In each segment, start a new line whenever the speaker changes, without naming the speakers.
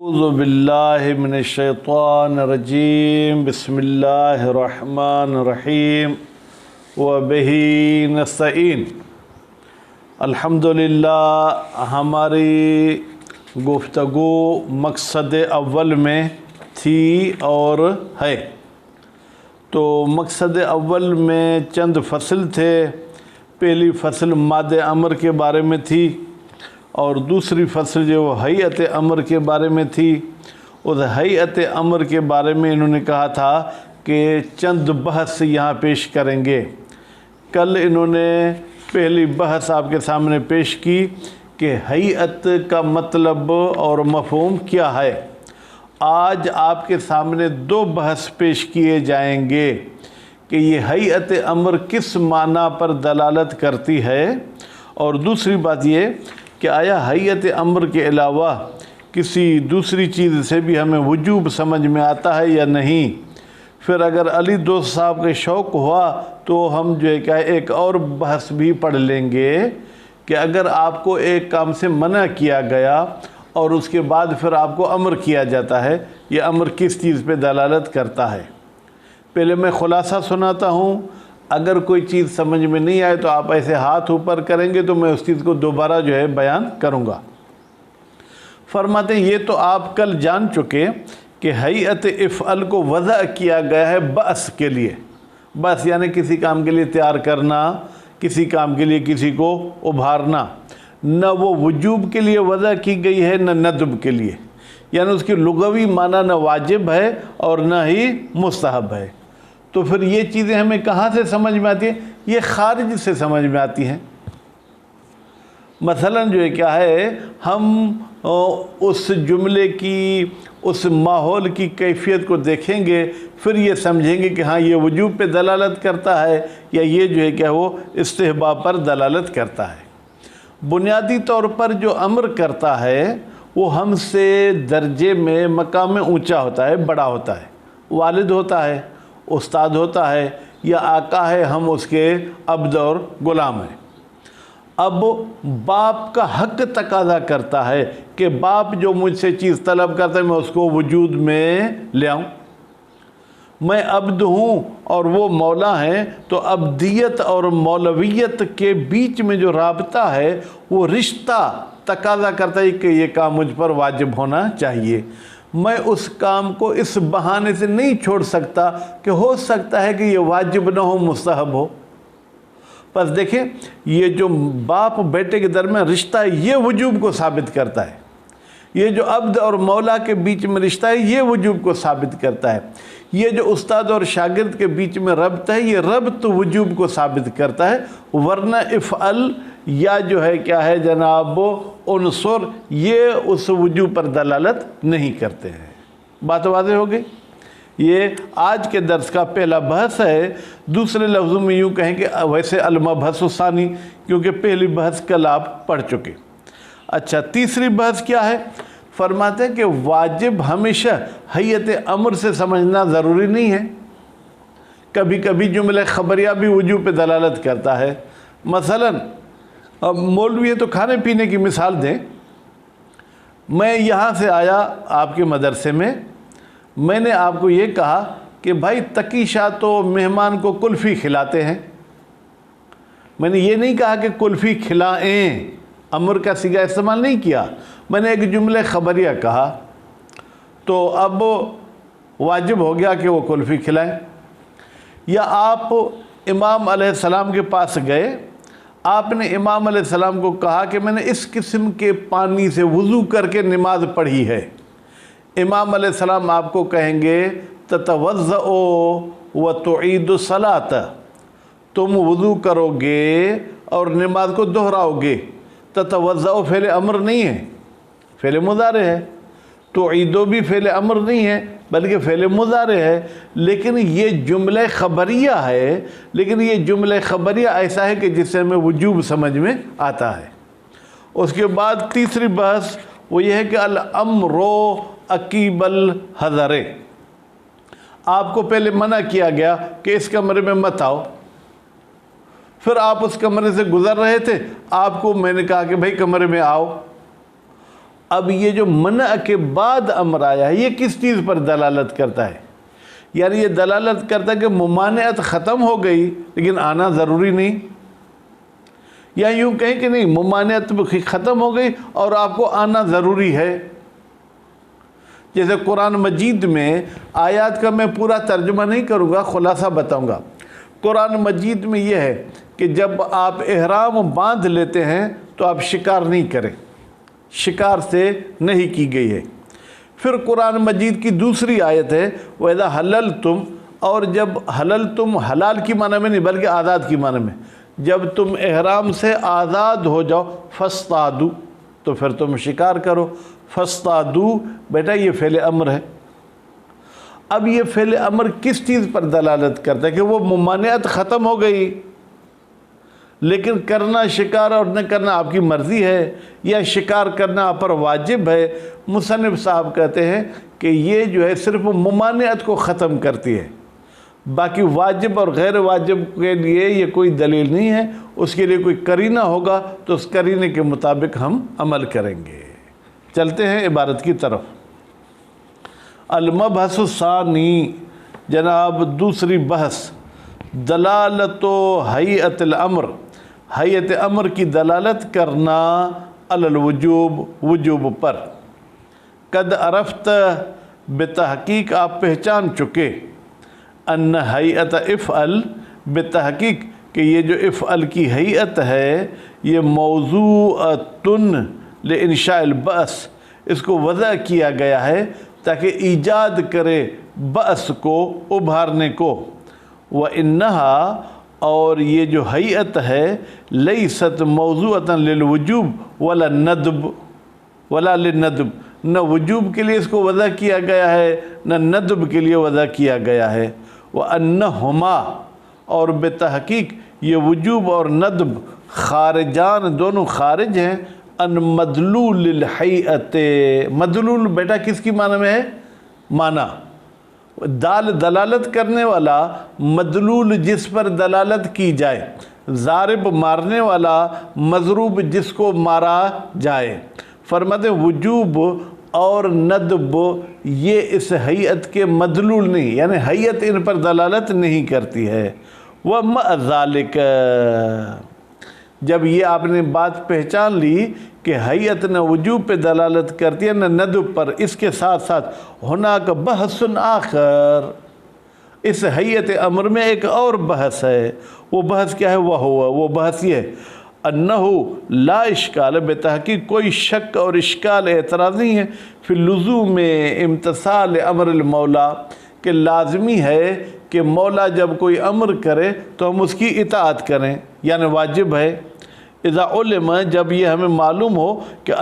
اعوذ باللہ من الشیطان الرجیم بسم اللہ الرحمن الرحیم وبہ نستعین۔ الحمدللہ ہماری گفتگو مقصد اول میں تھی اور ہے۔ تو مقصد اول میں چند فصل تھے۔ پہلی فصل مادہ امر کے بارے میں تھی اور دوسری فصل جو ہیئت امر کے بارے میں تھی۔ اس ہیئت امر کے بارے میں انہوں نے کہا تھا کہ چند بحث یہاں پیش کریں گے۔ کل انہوں نے پہلی بحث آپ کے سامنے پیش کی کہ ہیئت کا مطلب اور مفہوم کیا ہے۔ آج آپ کے سامنے دو بحث پیش کیے جائیں گے کہ یہ ہیئت امر کس معنی پر دلالت کرتی ہے، اور دوسری بات یہ کہ آیا ہیئت امر کے علاوہ کسی دوسری چیز سے بھی ہمیں وجوب سمجھ میں آتا ہے یا نہیں۔ پھر اگر علی دوست صاحب کے شوق ہوا تو ہم جو ہے کہ ایک اور بحث بھی پڑھ لیں گے کہ اگر آپ کو ایک کام سے منع کیا گیا اور اس کے بعد پھر آپ کو امر کیا جاتا ہے، یہ امر کس چیز پہ دلالت کرتا ہے۔ پہلے میں خلاصہ سناتا ہوں، اگر کوئی چیز سمجھ میں نہیں آئے تو آپ ایسے ہاتھ اوپر کریں گے تو میں اس چیز کو دوبارہ جو ہے بیان کروں گا۔ فرماتے ہیں یہ تو آپ کل جان چکے کہ ہیئت افعل کو وضع کیا گیا ہے بأس کے لیے۔ بس یعنی کسی کام کے لیے تیار کرنا، کسی کام کے لیے کسی کو ابھارنا۔ نہ وہ وجوب کے لیے وضع کی گئی ہے نہ ندب کے لیے، یعنی اس کی لغوی معنی نہ واجب ہے اور نہ ہی مستحب ہے۔ تو پھر یہ چیزیں ہمیں کہاں سے سمجھ میں آتی ہیں؟ یہ خارج سے سمجھ میں آتی ہیں۔ مثلا جو ہے کیا ہے، ہم اس جملے کی، اس ماحول کی کیفیت کو دیکھیں گے، پھر یہ سمجھیں گے کہ ہاں یہ وجوب پہ دلالت کرتا ہے یا یہ جو ہے کہ وہ استحباب پر دلالت کرتا ہے۔ بنیادی طور پر جو امر کرتا ہے وہ ہم سے درجے میں مقام میں اونچا ہوتا ہے، بڑا ہوتا ہے۔ والد ہوتا ہے، استاد ہوتا ہے یا آقا ہے، ہم اس کے عبد اور غلام ہیں۔ اب باپ کا حق تقاضا کرتا ہے کہ باپ جو مجھ سے چیز طلب کرتا ہے میں اس کو وجود میں لے آؤں۔ میں عبد ہوں اور وہ مولا ہیں، تو عبدیت اور مولویت کے بیچ میں جو رابطہ ہے وہ رشتہ تقاضا کرتا ہے کہ یہ کام مجھ پر واجب ہونا چاہیے۔ میں اس کام کو اس بہانے سے نہیں چھوڑ سکتا کہ ہو سکتا ہے کہ یہ واجب نہ ہو، مستحب ہو۔ پس دیکھیں، یہ جو باپ بیٹے کے درمیان رشتہ ہے یہ وجوب کو ثابت کرتا ہے۔ یہ جو عبد اور مولا کے بیچ میں رشتہ ہے یہ وجوب کو ثابت کرتا ہے۔ یہ جو استاد اور شاگرد کے بیچ میں ربط ہے یہ ربط وجوب کو ثابت کرتا ہے، ورنہ افعل یا جو ہے کیا ہے جناب عنصر، یہ اس وجوب پر دلالت نہیں کرتے ہیں۔ بات واضح ہو گئی؟ یہ آج کے درس کا پہلا بحث ہے۔ دوسرے لفظوں میں یوں کہیں کہ ویسے المبحث الثانی، کیونکہ پہلی بحث کل آپ پڑھ چکے۔ اچھا، تیسری بحث کیا ہے؟ فرماتے ہیں کہ واجب ہمیشہ ہیئت امر سے سمجھنا ضروری نہیں ہے۔ کبھی کبھی جملہ خبریہ بھی وجوب پہ دلالت کرتا ہے۔ مثلا اب مولوی ہے تو کھانے پینے کی مثال دیں۔ میں یہاں سے آیا آپ کے مدرسے میں، میں نے آپ کو یہ کہا کہ بھائی تقی شاہ تو مہمان کو کلفی کھلاتے ہیں۔ میں نے یہ نہیں کہا کہ کلفی کھلائیں، امر کا صیغہ استعمال نہیں کیا، میں نے ایک جملہ خبریہ کہا، تو اب واجب ہو گیا کہ وہ کلفی کھلائیں۔ یا آپ امام علیہ السلام کے پاس گئے، آپ نے امام علیہ السلام کو کہا کہ میں نے اس قسم کے پانی سے وضو کر کے نماز پڑھی ہے۔ امام علیہ السلام آپ کو کہیں گے تتوضؤ وتعید الصلاۃ، تم وضو کرو گے اور نماز کو دہراؤ گے۔ تتوضؤ فعل امر نہیں ہے، فعل مضارع ہے۔ تعیدو بھی فعل امر نہیں ہے بلکہ فعل مضارع ہے، لیکن یہ جملہ خبریہ ہے۔ لیکن یہ جملہ خبریہ ایسا ہے کہ جس سے ہمیں وجوب سمجھ میں آتا ہے۔ اس کے بعد تیسری بحث وہ یہ ہے کہ الامر عقیب الحذر، آپ کو پہلے منع کیا گیا کہ اس کمرے میں مت آؤ، پھر آپ اس کمرے سے گزر رہے تھے، آپ کو میں نے کہا کہ بھائی کمرے میں آؤ، اب یہ جو منع کے بعد امر آیا ہے یہ کس چیز پر دلالت کرتا ہے؟ یعنی یہ دلالت کرتا ہے کہ ممانعت ختم ہو گئی لیکن آنا ضروری نہیں، یا یوں کہیں کہ نہیں ممانعت ختم ہو گئی اور آپ کو آنا ضروری ہے۔ جیسے قرآن مجید میں آیات کا میں پورا ترجمہ نہیں کروں گا، خلاصہ بتاؤں گا۔ قرآن مجید میں یہ ہے کہ جب آپ احرام باندھ لیتے ہیں تو آپ شکار نہیں کریں، شکار سے نہیں کی گئی ہے۔ پھر قرآن مجید کی دوسری آیت ہے وَإِذَا حَلَّلْتُمْ، اور جب حللتم حلال کی معنی میں نہیں بلکہ آزاد کی معنی میں، جب تم احرام سے آزاد ہو جاؤ فَاصْطَادُوا، تو پھر تم شکار کرو۔ فَاصْطَادُوا بیٹا یہ فعل امر ہے۔ اب یہ فعل امر کس چیز پر دلالت کرتا ہے؟ کہ وہ ممانعت ختم ہو گئی لیکن کرنا شکار اور نہ کرنا آپ کی مرضی ہے، یا شکار کرنا آپ پر واجب ہے۔ مصنف صاحب کہتے ہیں کہ یہ جو ہے صرف ممانعت کو ختم کرتی ہے، باقی واجب اور غیر واجب کے لیے یہ کوئی دلیل نہیں ہے، اس کے لیے کوئی قرینہ ہوگا تو اس قرینے کے مطابق ہم عمل کریں گے۔ چلتے ہیں عبارت کی طرف۔ المبحث الثانی، جناب دوسری بحث، دلالت و حیعت الامر، حیعت امر کی دلالت کرنا علی الوجوب، وجوب پر۔ قد عرفت، بتحقیق آپ پہچان چکے، ان حیعت افعل، بتحقیق کہ یہ جو افعل کی حیعت ہے یہ موضوعۃ لانشاء البعث، اس کو وضع کیا گیا ہے تاکہ ایجاد کرے بعث کو، ابھارنے کو۔ وَإِنَّهَا، اور یہ جو حیعت ہے لیست موضوعۃ للوجوب ولا ندب، ولا للندب، نہ وجوب کے لیے اس کو وضع کیا گیا ہے نہ ندب کے لیے وضع کیا گیا ہے۔ وَأَنَّهُمَا، اور بتحقیق یہ وجوب اور ندب خارجان، دونوں خارج ہیں، ان مدلول الحیعت، مدلول بیٹا کس کی معنی میں ہے؟ معنی، دال دلالت کرنے والا، مدلول جس پر دلالت کی جائے، ضارب مارنے والا، مضروب جس کو مارا جائے۔ فرماتے وجوب اور ندب یہ اس حیعت کے مدلول نہیں، یعنی حیعت ان پر دلالت نہیں کرتی ہے۔ وَمَعَ ذَلِكَ، جب یہ آپ نے بات پہچان لی کہ حیعت نہ وجوب پہ دلالت کرتی ہے نہ ندب پر، اس کے ساتھ ساتھ ہناک بحث آخر، اس حیعت امر میں ایک اور بحث ہے۔ وہ بحث کیا ہے؟ وہ بحث یہ ہے انہو لا اشکال، بتحقیق کوئی شک اور اشکال اعتراض نہیں ہے، فی لزوم امتثال امر المولا، کہ لازمی ہے کہ مولا جب کوئی امر کرے تو ہم اس کی اطاعت کریں، یعنی واجب ہے۔ اذا علم، جب یہ ہمیں معلوم ہو کہ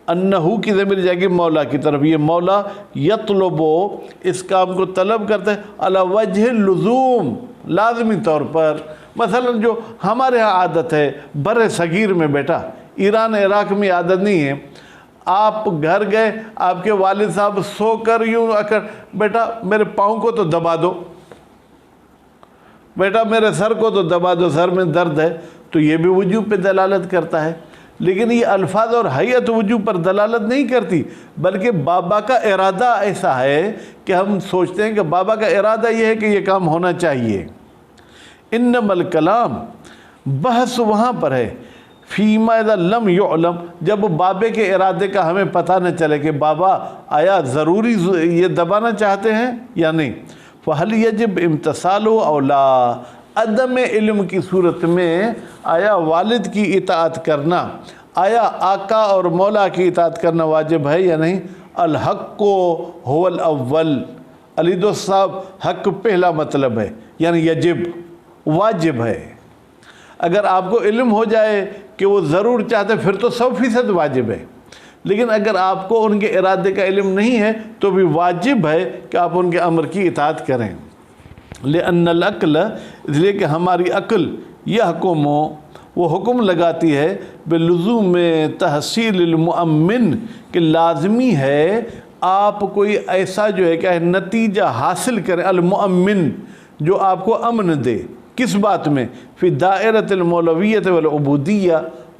انہو کی ضمیر جائے گی مولا کی طرف، یہ مولا یطلب، اس کام کو طلب کرتا ہے، علی وجہ اللزوم، لازمی طور پر۔ مثلا جو ہمارے ہاں عادت ہے بر صغیر میں، بیٹا ایران عراق میں عادت نہیں ہے، آپ گھر گئے، آپ کے والد صاحب سو کر یوں اکر، بیٹا میرے پاؤں کو تو دبا دو، بیٹا میرے سر کو تو دبا دو، سر میں درد ہے، تو یہ بھی وجوب پہ دلالت کرتا ہے۔ لیکن یہ الفاظ اور حیعت وجوب پر دلالت نہیں کرتی، بلکہ بابا کا ارادہ ایسا ہے کہ ہم سوچتے ہیں کہ بابا کا ارادہ یہ ہے کہ یہ کام ہونا چاہیے۔ انما الکلام، بحث وہاں پر ہے، فیما اذا لم یعلم، جب بابے کے ارادے کا ہمیں پتہ نہ چلے کہ بابا آیا ضروری یہ دبانا چاہتے ہیں یا نہیں۔ فہل یجب امتثال او لا، عدم علم کی صورت میں آیا والد کی اطاعت کرنا، آیا آقا اور مولا کی اطاعت کرنا واجب ہے یا نہیں؟ الحق هو الاول، علی دوست صاحب حق پہلا مطلب ہے، یعنی یجب، واجب ہے۔ اگر آپ کو علم ہو جائے کہ وہ ضرور چاہتے پھر تو 100% واجب ہے، لیکن اگر آپ کو ان کے ارادے کا علم نہیں ہے تو بھی واجب ہے کہ آپ ان کے امر کی اطاعت کریں۔ لأن العقل، اس لیے کہ ہماری عقل یحکم، وہ حکم لگاتی ہے بلزوم تحصیل المؤمن، کہ لازمی ہے آپ کوئی ایسا جو ہے کہ نتیجہ حاصل کریں، المؤمن جو آپ کو امن دے، کس بات میں؟ فی دائرۃ المولویت والعبودیہ،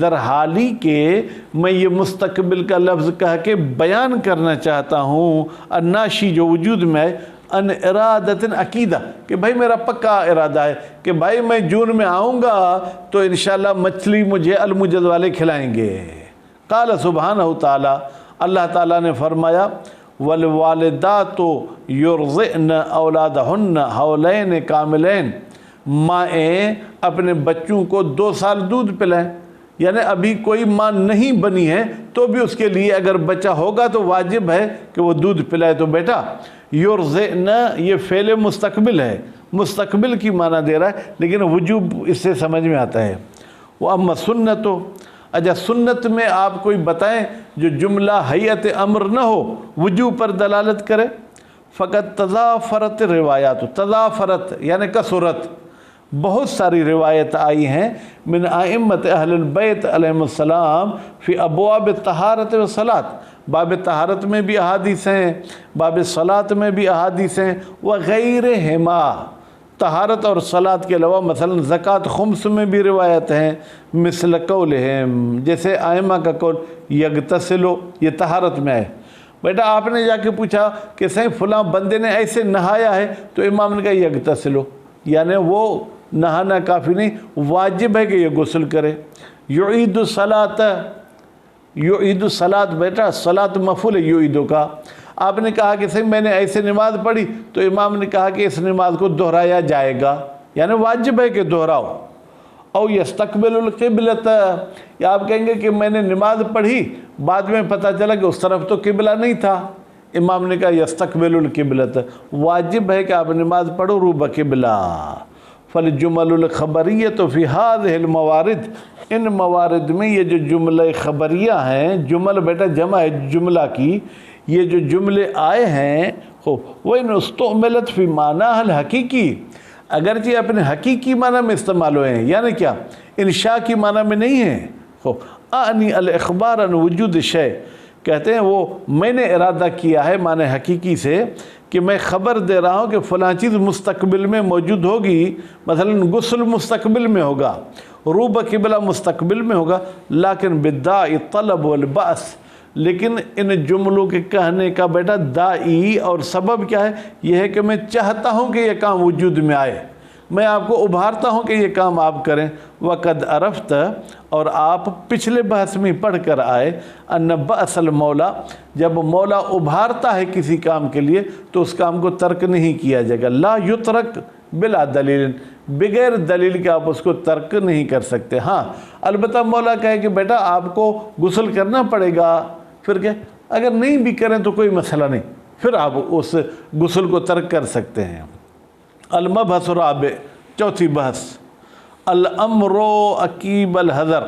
در حالی کہ میں یہ مستقبل کا لفظ کہہ کے بیان کرنا چاہتا ہوں الناشی جو وجود میں ہے ان ارادت عقیدہ کہ بھائی میرا پکا ارادہ ہے کہ بھائی میں جون میں آؤں گا تو انشاءاللہ مچھلی مجھے المجد والے کھلائیں گے۔ قال سبحانہ تعالی، اللہ تعالیٰ نے فرمایا والوالدات یرضعن اولادہن حولین کاملین، مائیں اپنے بچوں کو 2 سال دودھ پلائیں، یعنی ابھی کوئی ماں نہیں بنی ہے تو بھی اس کے لیے اگر بچہ ہوگا تو واجب ہے کہ وہ دودھ پلائے۔ تو بیٹا یرضعن یہ فعل مستقبل ہے، مستقبل کی معنی دے رہا ہے، لیکن وجوب اس سے سمجھ میں آتا ہے۔ وَأَمَّا سُنَّتُ، اچھا سنت میں آپ کوئی بتائیں جو جملہ حیت امر نہ ہو وجوب پر دلالت کرے۔ فقط تضافرت روایات، تضافرت یعنی کثرت، بہت ساری روایت آئی ہیں من ائمت اہل البیت علیہم السلام فی ابواب طہارت و صلاۃ، باب طہارت میں بھی احادیث ہیں، باب صلاۃ میں بھی احادیث ہیں، وغیرہما، طہارت اور صلاۃ کے علاوہ مثلا زکوٰۃ خمس میں بھی روایت ہیں، مثل قولہم، جیسے ائمہ کا قول یغتسلو، یہ طہارت میں ہے۔ بیٹا آپ نے جا کے پوچھا کہ صحیح فلاں بندے نے ایسے نہایا ہے تو امام نے کہا یغتسلو، یعنی وہ نہانا کافی نہیں، واجب ہے کہ یہ غسل کرے۔ یعید الصلاۃ، یعید الصلاۃ، بیٹا صلاۃ مفعول ہے یعیدو کا۔ آپ نے کہا کہ صحیح میں نے ایسے نماز پڑھی تو امام نے کہا کہ اس نماز کو دہرایا جائے گا، یعنی واجب ہے کہ دہراؤ۔ او یستقبل القبلۃ، یا آپ کہیں گے کہ میں نے نماز پڑھی بعد میں پتہ چلا کہ اس طرف تو قبلہ نہیں تھا، امام نے کہا یستقبل القبلۃ، واجب ہے کہ آپ نماز پڑھو رو بقبلہ۔ فالجمل الخبریۃ فی ہذہ الموارد، ان موارد میں یہ جو جملہ خبریہ ہیں، جمل بیٹا جمع ہے جملہ کی، یہ جو جملے آئے ہیں وَإِنْ اُسْتُعْمِلَتْ فِي مَعْنَاهَا الْحَقِيقِي، اگرچہ اپنے حقیقی معنی میں استعمال ہوئے ہیں، یعنی کیا انشاء کی معنی میں نہیں ہیں۔ اعنی الاخبار عن وجود شے، کہتے ہیں وہ میں نے ارادہ کیا ہے معنی حقیقی سے کہ میں خبر دے رہا ہوں کہ فلاں چیز مستقبل میں موجود ہوگی، مثلا غسل مستقبل میں ہوگا، رو بقبلہ مستقبل میں ہوگا، لیکن بالداء طلب والبعث، لیکن ان جملوں کے کہنے کا بیٹا دائی اور سبب کیا ہے؟ یہ ہے کہ میں چاہتا ہوں کہ یہ کام وجود میں آئے، میں آپ کو ابھارتا ہوں کہ یہ کام آپ کریں۔ وقد عرفت، اور آپ پچھلے بحث میں پڑھ کر آئے، ان بعث المولا، جب مولا ابھارتا ہے کسی کام کے لیے تو اس کام کو ترک نہیں کیا جائے گا، لا یترک بلا دلیل، بغیر دلیل کے آپ اس کو ترک نہیں کر سکتے۔ ہاں البتہ مولا کہے کہ بیٹا آپ کو غسل کرنا پڑے گا، پھر کہ اگر نہیں بھی کریں تو کوئی مسئلہ نہیں، پھر آپ اس غسل کو ترک کر سکتے ہیں۔ المبحث الرابع، چوتھی بحث، الامر عقیب الحذر،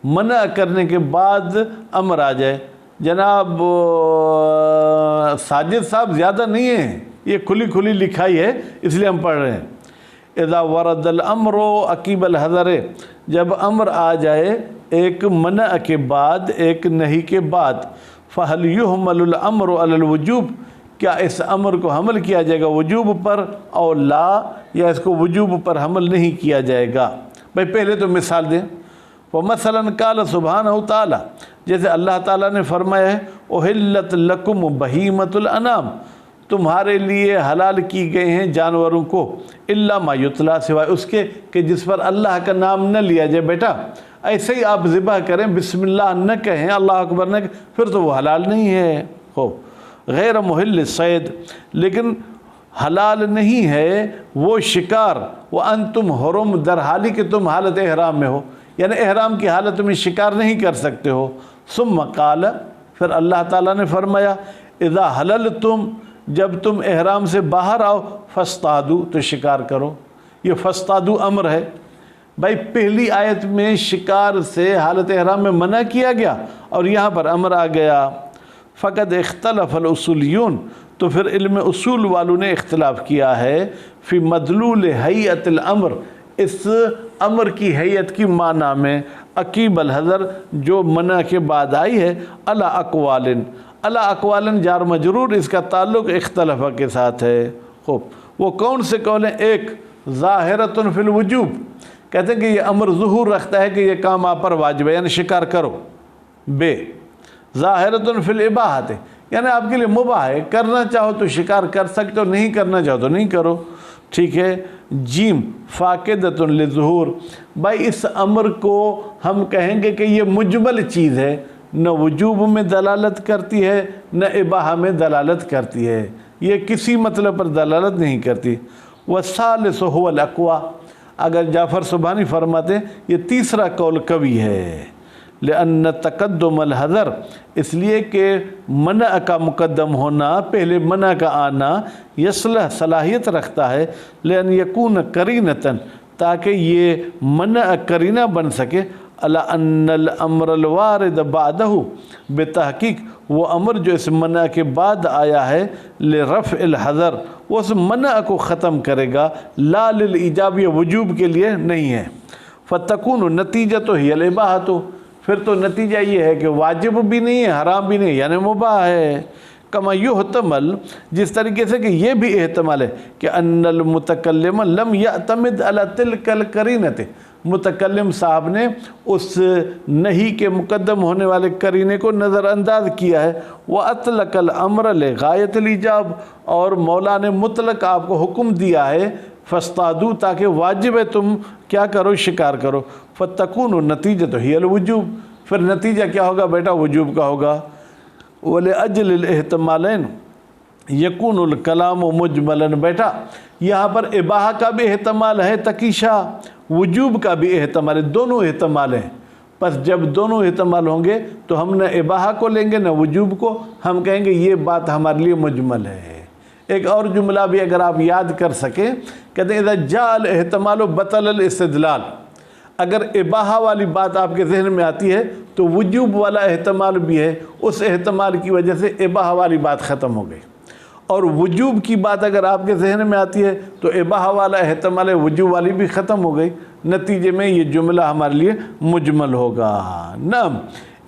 منع کرنے کے بعد امر آ جائے۔ جناب ساجد صاحب زیادہ نہیں ہیں، یہ کھلی کھلی لکھائی ہے اس لیے ہم پڑھ رہے ہیں۔ اذا ورد الامر عقیب الحذر، جب امر آ جائے ایک منع کے بعد، ایک نہی کے بعد، فہل یحمل الامر علی الوجوب، کیا اس امر کو حمل کیا جائے گا وجوب پر، اور لا، یا اس کو وجوب پر حمل نہیں کیا جائے گا۔ بھائی پہلے تو مثال دیں، وَمَثَلًا قَالَ سُبْحَانَهُ تعالیٰ، جیسے اللہ تعالیٰ نے فرمایا ہے اُحِلَّتْ لَكُمْ بَہِیمَةُ الْأَنْعَامِ، تمہارے لیے حلال کی گئے ہیں جانوروں کو، الا ما یتلا، سوائے اس کے کہ جس پر اللہ کا نام نہ لیا جائے۔ بیٹا ایسے ہی آپ ذبح کریں بسم اللہ نہ کہیں، اللہ اکبر نہ کہیں، پھر تو وہ حلال نہیں ہے۔ غیر محل الصید، لیکن حلال نہیں ہے وہ شکار، وانتم حرم، در حالی کہ تم حالت احرام میں ہو، یعنی احرام کی حالت میں شکار نہیں کر سکتے ہو۔ ثم قال، پھر اللہ تعالیٰ نے فرمایا اذا حللتم، جب تم احرام سے باہر آؤ، فاصطادوا، تو شکار کرو۔ یہ فاصطادوا امر ہے۔ بھائی پہلی آیت میں شکار سے حالت احرام میں منع کیا گیا اور یہاں پر امر آ گیا۔ فقد اختلف الاصولیون، تو پھر علم اصول والوں نے اختلاف کیا ہے فی مدلول حیت الامر، اس امر کی حیت کی معنی میں، عقیب الحذر جو منع کے بعد آئی ہے، علی اقوال، علی اقوال جار مجرور، اس کا تعلق اختلاف کے ساتھ ہے۔ خوب، وہ کون سے قول ہیں؟ ایک ظاہرۃ فی الوجوب، کہتے ہیں کہ یہ امر ظہور رکھتا ہے کہ یہ کام آپ پر واجب ہے، یعنی شکار کرو۔ بے ظاہرۃ فی الاباحۃ، یعنی آپ کے لیے مباح ہے، کرنا چاہو تو شکار کر سکتے ہو، نہیں کرنا چاہو تو نہیں کرو، ٹھیک ہے۔ جیم فاقدۃ للظہور، بھائی اس امر کو ہم کہیں گے کہ یہ مجمل چیز ہے، نہ وجوب میں دلالت کرتی ہے نہ اباحہ میں دلالت کرتی ہے، یہ کسی مطلب پر دلالت نہیں کرتی۔ والثالث هو الاقویٰ، اگر جعفر سبحانی فرماتے ہیں یہ تیسرا قول قوی ہے، لأن تقدم الحذر، اس لیے کہ منع کا مقدم ہونا، پہلے منع کا آنا، یصلح صلاحیت رکھتا ہے، لأن یکون قرینۃً، تاکہ یہ منع قرینہ بن سکے، علی ان الامر الوارد بعدہ، بتحقیق وہ امر جو اس منع کے بعد آیا ہے، لرفع الحذر، وہ اس منع کو ختم کرے گا، لا للایجاب، یہ وجوب کے لیے نہیں ہے۔ فتکون نتیجۃ ہی الاباحۃ، پھر تو نتیجہ یہ ہے کہ واجب بھی نہیں ہے حرام بھی نہیں، یعنی مباح ہے۔ کما یحتمل، جس طریقے سے کہ یہ بھی احتمال ہے کہ ان المتکلم لم یعتمد علی تلک القرینۃ، متکلم صاحب نے اس نہیں کے مقدم ہونے والے قرینے کو نظر انداز کیا ہے، وَأَطْلَقَ الْأَمْرَ لِغَایَةِ الْإِجَابِ، اور مولا نے مطلق آپ کو حکم دیا ہے، فَاسْتَادُوا، تاکہ واجب ہے تم کیا کرو، شکار کرو، فَتَكُونُ النَّتِیجَةُ هِیَ الْوُجُوبُ، پھر نتیجہ کیا ہوگا بیٹا، وجوب کا ہوگا۔ وَلِأَجْلِ الْإِحْتِمَالَيْنِ یکون الکلام مجملاً، بیٹا یہاں پر اباحہ کا بھی احتمال ہے تکیشا، وجوب کا بھی احتمال ہے، دونوں احتمال ہیں۔ پس جب دونوں احتمال ہوں گے تو ہم نہ اباحہ کو لیں گے نہ وجوب کو، ہم کہیں گے یہ بات ہمارے لیے مجمل ہے۔ ایک اور جملہ بھی اگر آپ یاد کر سکیں، کہتے ہیں اذا جاء الاحتمال بطل الاستدلال، اگر اباحہ والی بات آپ کے ذہن میں آتی ہے تو وجوب والا احتمال بھی ہے، اس احتمال کی وجہ سے اباحہ والی بات ختم ہو گئی، اور وجوب کی بات اگر آپ کے ذہن میں آتی ہے تو اباحہ والا احتمال وجوب والی بھی ختم ہو گئی، نتیجے میں یہ جملہ ہمارے لیے مجمل ہوگا۔ نعم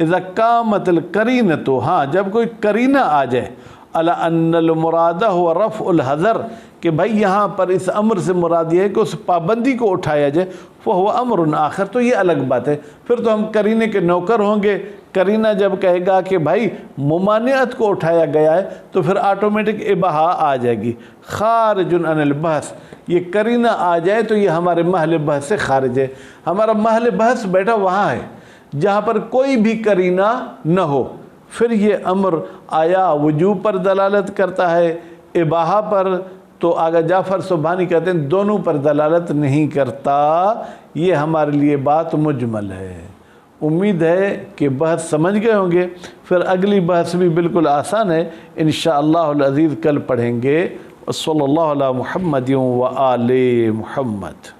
اذا قامت القرینۃ، ہاں جب کوئی قرینہ آ جائے، علی ان المراد هو رفع الحذر، کہ بھائی یہاں پر اس امر سے مراد یہ ہے کہ اس پابندی کو اٹھایا جائے، فهو امر آخر، تو یہ الگ بات ہے، پھر تو ہم قرینے کے نوکر ہوں گے۔ قرینہ جب کہے گا کہ بھائی ممانعت کو اٹھایا گیا ہے تو پھر آٹومیٹک اباحہ آ جائے گی۔ خارج عن البحث، یہ قرینہ آ جائے تو یہ ہمارے محل بحث سے خارج ہے۔ ہمارا محل بحث بیٹا وہاں ہے جہاں پر کوئی بھی قرینہ نہ ہو، پھر یہ امر آیا وجوب پر دلالت کرتا ہے، اباحہ پر، تو آگا جعفر سبحانی کہتے ہیں دونوں پر دلالت نہیں کرتا، یہ ہمارے لیے بات مجمل ہے۔ امید ہے کہ بحث سمجھ گئے ہوں گے، پھر اگلی بحث بھی بالکل آسان ہے، انشاءاللہ العزیز کل پڑھیں گے۔ صلی اللہ علی محمد و آل محمد۔